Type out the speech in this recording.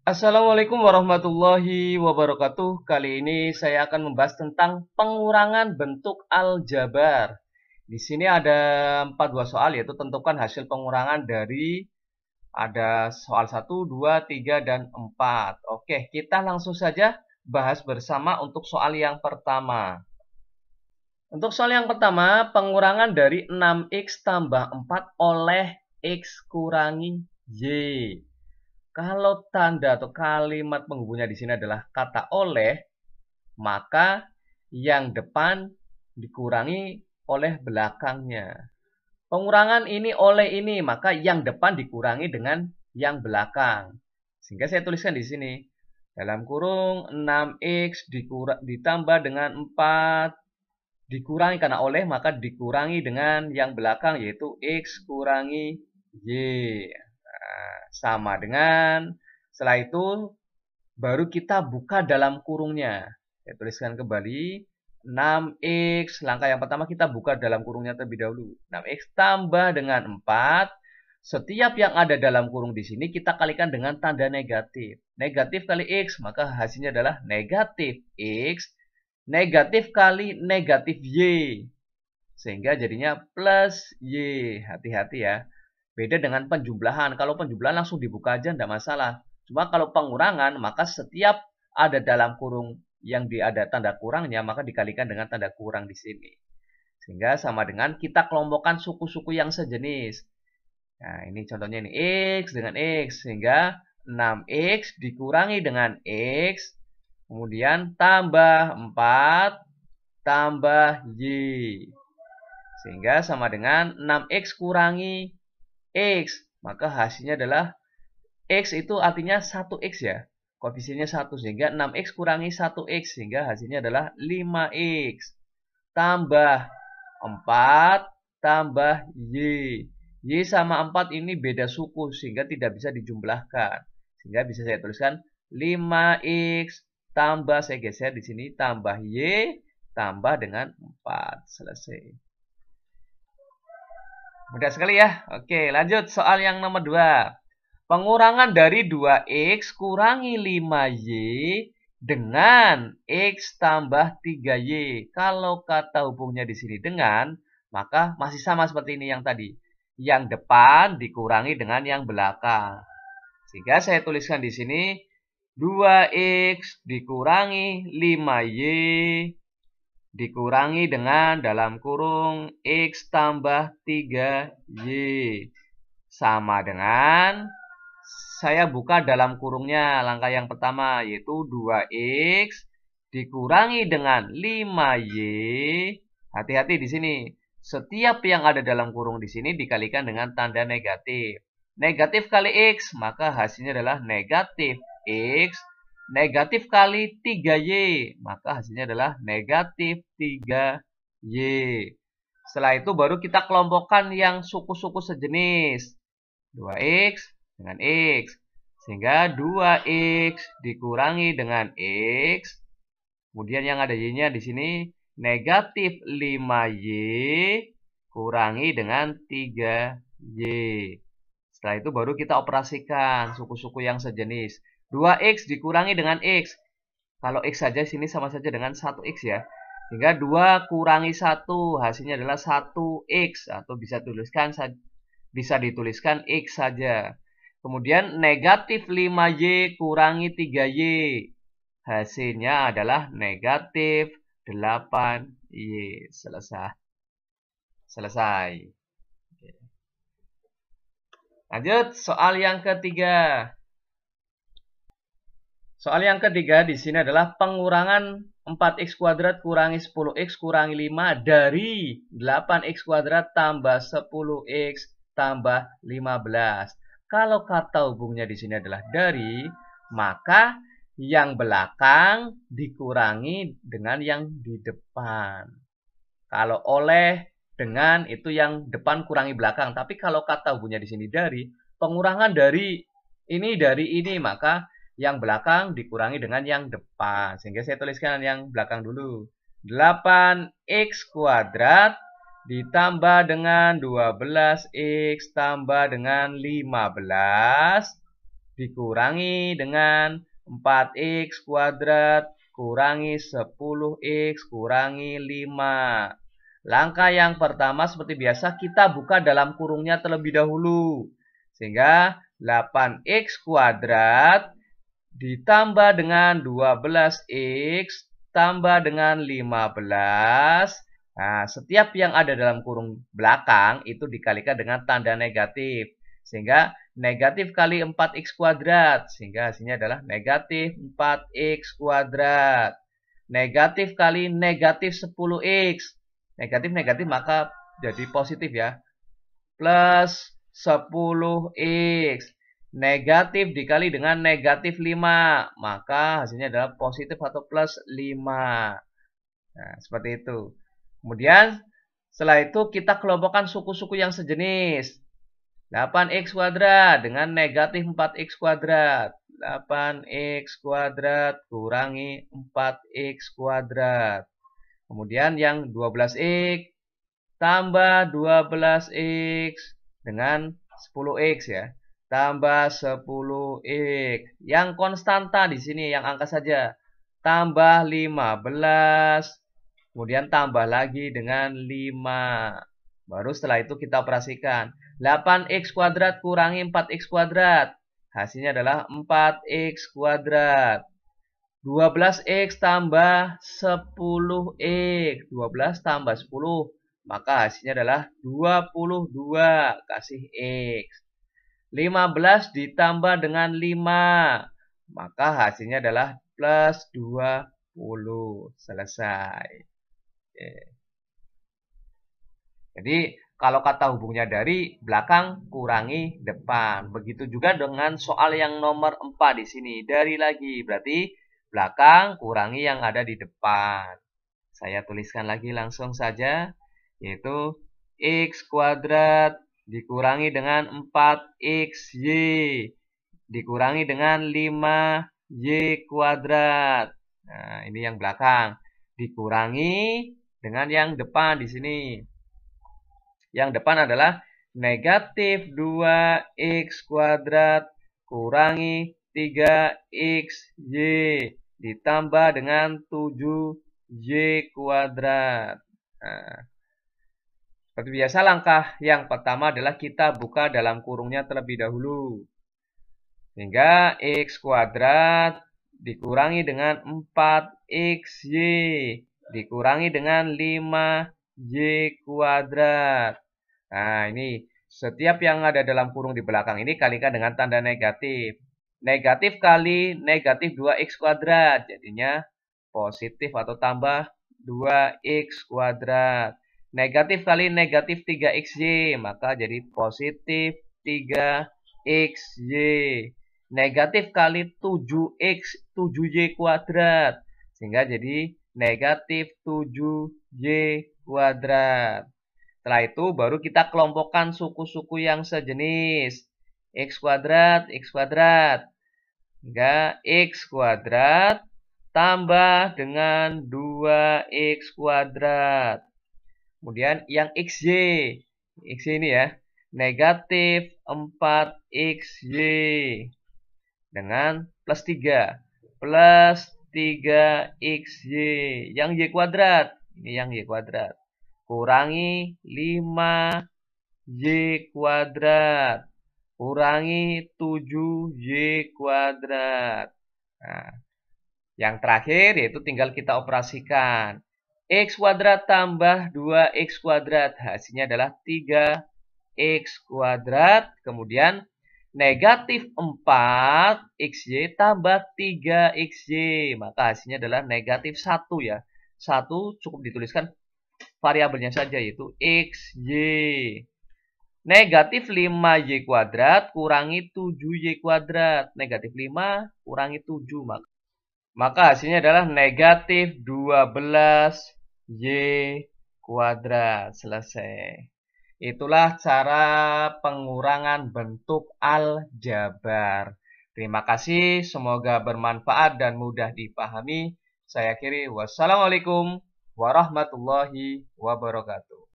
Assalamualaikum warahmatullahi wabarakatuh. Kali ini saya akan membahas tentang pengurangan bentuk aljabar. Di sini ada 4 buah soal, yaitu tentukan hasil pengurangan dari ada soal 1, 2, 3, dan 4. Oke, kita langsung saja bahas bersama untuk soal yang pertama. Untuk soal yang pertama, pengurangan dari 6x tambah 4 oleh x kurangi y. Kalau tanda atau kalimat penghubungnya di sini adalah kata oleh, maka yang depan dikurangi oleh belakangnya. Pengurangan ini oleh ini, maka yang depan dikurangi dengan yang belakang. Sehingga saya tuliskan di sini. Dalam kurung 6x ditambah dengan 4 dikurangi karena oleh, maka dikurangi dengan yang belakang yaitu x kurangi y. Sama dengan, setelah itu baru kita buka dalam kurungnya. Saya tuliskan kembali 6x. Langkah yang pertama kita buka dalam kurungnya terlebih dahulu. 6x tambah dengan 4. Setiap yang ada dalam kurung di sini kita kalikan dengan tanda negatif. Negatif kali x, maka hasilnya adalah negatif x. Negatif kali negatif y. Sehingga jadinya plus y. Hati-hati ya. Beda dengan penjumlahan. Kalau penjumlahan langsung dibuka aja, tidak masalah. Cuma kalau pengurangan, maka setiap ada dalam kurung yang ada tanda kurangnya, maka dikalikan dengan tanda kurang di sini. Sehingga sama dengan kita kelompokkan suku-suku yang sejenis. Nah, ini contohnya ini x dengan x. Sehingga 6x dikurangi dengan x. Kemudian tambah 4 tambah y. Sehingga sama dengan 6x kurangi x. Maka hasilnya adalah x itu artinya 1x ya. Koefisiennya 1 sehingga 6x kurangi 1x sehingga hasilnya adalah 5x. Tambah 4 tambah y. Y sama 4 ini beda suku sehingga tidak bisa dijumlahkan. Sehingga bisa saya tuliskan 5x tambah, saya geser di sini, tambah y tambah dengan 4. Selesai. Mudah sekali ya. Oke, lanjut soal yang nomor 2. Pengurangan dari 2x kurangi 5y dengan x tambah 3y. Kalau kata hubungnya di sini dengan, maka masih sama seperti ini yang tadi. Yang depan dikurangi dengan yang belakang. Sehingga saya tuliskan di sini 2x dikurangi 5y dikurangi dengan dalam kurung x tambah 3y. Sama dengan, saya buka dalam kurungnya langkah yang pertama, yaitu 2x dikurangi dengan 5y. Hati-hati di sini. Setiap yang ada dalam kurung di sini dikalikan dengan tanda negatif. Negatif kali x, maka hasilnya adalah negatif x. Negatif kali 3y, maka hasilnya adalah negatif 3y. Setelah itu baru kita kelompokkan yang suku-suku sejenis. 2x dengan x. Sehingga 2x dikurangi dengan x. Kemudian yang ada y-nya di sini negatif 5y kurangi dengan 3y. Setelah itu baru kita operasikan suku-suku yang sejenis. 2x dikurangi dengan x. Kalau x saja sini sama saja dengan 1x ya. Sehingga 2 kurangi 1 hasilnya adalah 1x. Atau bisa dituliskan x saja. Kemudian negatif 5y kurangi 3y. Hasilnya adalah negatif 8y. Selesai. Lanjut soal yang ketiga. Soal yang ketiga di sini adalah pengurangan 4x kuadrat kurangi 10x kurangi 5 dari 8x kuadrat tambah 10x tambah 15. Kalau kata hubungnya di sini adalah dari, maka yang belakang dikurangi dengan yang di depan. Kalau oleh dengan itu yang depan kurangi belakang. Tapi kalau kata hubungnya di sini dari, pengurangan dari ini, maka yang belakang dikurangi dengan yang depan. Sehingga saya tuliskan yang belakang dulu. 8x kuadrat ditambah dengan 12x tambah dengan 15 dikurangi dengan 4x kuadrat kurangi 10x kurangi 5. Langkah yang pertama seperti biasa kita buka dalam kurungnya terlebih dahulu. Sehingga 8x kuadrat ditambah dengan 12x tambah dengan 15. Nah, setiap yang ada dalam kurung belakang itu dikalikan dengan tanda negatif. Sehingga negatif kali 4x kuadrat. Sehingga hasilnya adalah negatif 4x kuadrat. Negatif kali negatif 10x. Negatif-negatif maka jadi positif ya. Plus 10x. Negatif dikali dengan negatif 5. Maka hasilnya adalah positif atau plus 5. Nah, seperti itu. Kemudian setelah itu kita kelompokkan suku-suku yang sejenis. 8x kuadrat dengan negatif 4x kuadrat. 8x kuadrat kurangi 4x kuadrat. Kemudian yang 12x tambah 12x dengan 10x ya. Tambah 10x. Yang konstanta di sini yang angka saja. Tambah 15. Kemudian tambah lagi dengan 5. Baru setelah itu kita operasikan. 8x kuadrat kurangi 4x kuadrat. Hasilnya adalah 4x kuadrat. 12x tambah 10x. 12 tambah 10. Maka hasilnya adalah 22 kasih x. 15 ditambah dengan 5. Maka hasilnya adalah plus 20. Selesai. Oke. Jadi kalau kata hubungnya dari belakang kurangi depan. Begitu juga dengan soal yang nomor 4 di sini. Dari lagi. Berarti belakang kurangi yang ada di depan. Saya tuliskan lagi langsung saja. Yaitu x kuadrat dikurangi dengan 4xy dikurangi dengan 5y kuadrat. Nah, ini yang belakang. Dikurangi dengan yang depan di sini. Yang depan adalah negatif 2x kuadrat kurangi 3xy ditambah dengan 7y kuadrat. Nah, seperti biasa langkah yang pertama adalah kita buka dalam kurungnya terlebih dahulu. Sehingga x kuadrat dikurangi dengan 4xy dikurangi dengan 5y kuadrat. Nah, ini setiap yang ada dalam kurung di belakang ini kalikan dengan tanda negatif. Negatif kali negatif 2x kuadrat. Jadinya positif atau tambah 2x kuadrat. Negatif kali negatif 3xy, maka jadi positif 3xy. Negatif kali 7y kuadrat, sehingga jadi negatif 7y kuadrat. Setelah itu baru kita kelompokkan suku-suku yang sejenis. X kuadrat, hingga x kuadrat tambah dengan 2x kuadrat. Kemudian yang xy ini ya, negatif 4xy dengan plus 3. Plus 3xy. Yang y kuadrat, ini yang y kuadrat. Kurangi 5y kuadrat. Kurangi 7y kuadrat. Nah, yang terakhir yaitu tinggal kita operasikan. X kuadrat tambah 2x kuadrat. Hasilnya adalah 3x kuadrat. Kemudian negatif 4xy tambah 3xy. Maka hasilnya adalah negatif 1 ya. 1 cukup dituliskan variabelnya saja yaitu xy. Negatif 5y kuadrat kurangi 7y kuadrat. Negatif 5 kurangi 7. Maka hasilnya adalah negatif 12y kuadrat. Selesai. Itulah cara pengurangan bentuk aljabar. Terima kasih. Semoga bermanfaat dan mudah dipahami. Saya akhiri. Wassalamualaikum warahmatullahi wabarakatuh.